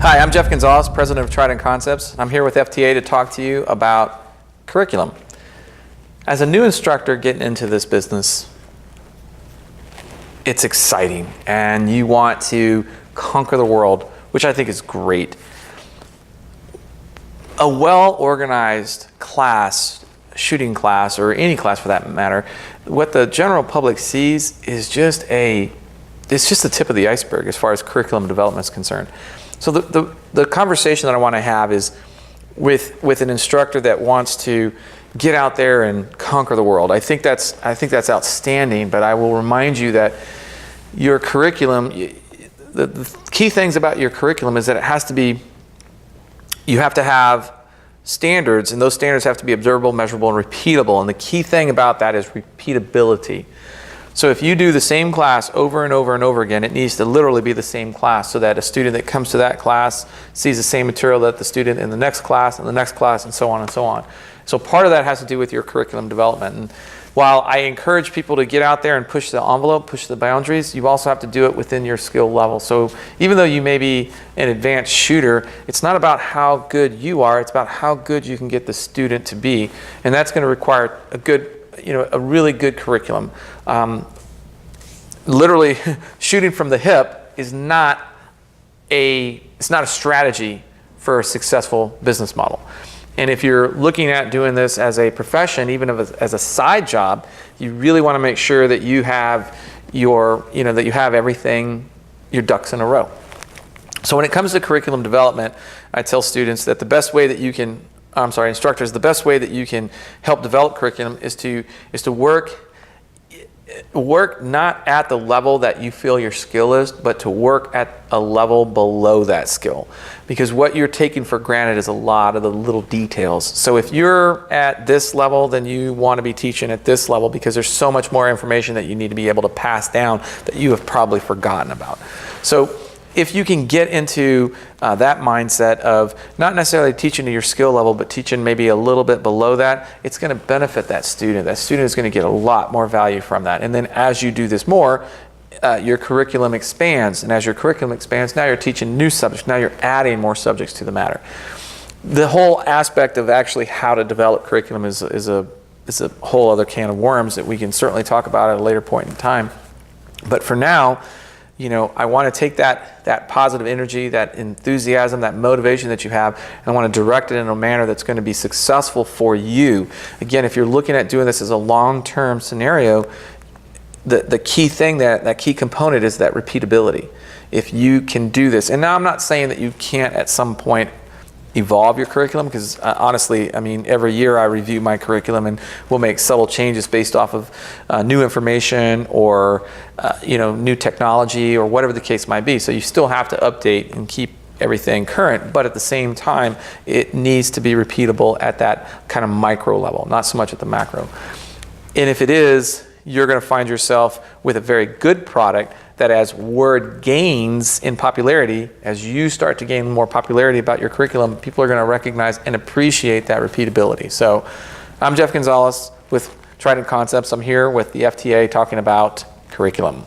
Hi, I'm Jeff Gonzales, president of Trident Concepts. I'm here with FTA to talk to you about curriculum. As a new instructor getting into this business, it's exciting and you want to conquer the world, which I think is great. A well-organized class, shooting class, or any class for that matter, what the general public sees is it's just the tip of the iceberg as far as curriculum development is concerned. So the conversation that I want to have is with an instructor that wants to get out there and conquer the world. I think that's outstanding, but I will remind you that your curriculum, the key things about your curriculum is that it has to be, you have to have standards, and those standards have to be observable, measurable, and repeatable. And the key thing about that is repeatability. So if you do the same class over and over and over again, it needs to literally be the same class so that a student that comes to that class sees the same material that the student in the next class and the next class and so on and so on. So part of that has to do with your curriculum development. And while I encourage people to get out there and push the envelope, push the boundaries, you also have to do it within your skill level. So even though you may be an advanced shooter, it's not about how good you are, it's about how good you can get the student to be. And that's going to require a really good curriculum. Literally, shooting from the hip is not a strategy for a successful business model. And if you're looking at doing this as a profession, even as a side job, you really want to make sure that you have everything, your ducks in a row. So when it comes to curriculum development, I tell students that the best way that you can, instructors, the best way that you can help develop curriculum is to work not at the level that you feel your skill is, but to work at a level below that skill. Because what you're taking for granted is a lot of the little details. So if you're at this level, then you want to be teaching at this level because there's so much more information that you need to be able to pass down that you have probably forgotten about. So if you can get into that mindset of not necessarily teaching to your skill level, but teaching maybe a little bit below that, it's going to benefit that student. That student is going to get a lot more value from that. And then as you do this more, your curriculum expands. And as your curriculum expands, now you're teaching new subjects. Now you're adding more subjects to the matter. The whole aspect of actually how to develop curriculum is a whole other can of worms that we can certainly talk about at a later point in time. But for now, I want to take that positive energy, that enthusiasm, that motivation that you have, and I want to direct it in a manner that's going to be successful for you. Again, if you're looking at doing this as a long-term scenario, the key thing, that key component is that repeatability. If you can do this, and now I'm not saying that you can't at some point evolve your curriculum, because honestly, every year I review my curriculum and we'll make subtle changes based off of new information or new technology or whatever the case might be. So you still have to update and keep everything current, but at the same time, it needs to be repeatable at that kind of micro level, not so much at the macro. And if it is, you're going to find yourself with a very good product that as word gains in popularity, as you start to gain more popularity about your curriculum, people are going to recognize and appreciate that repeatability. So I'm Jeff Gonzales with Trident Concepts. I'm here with the FTA talking about curriculum.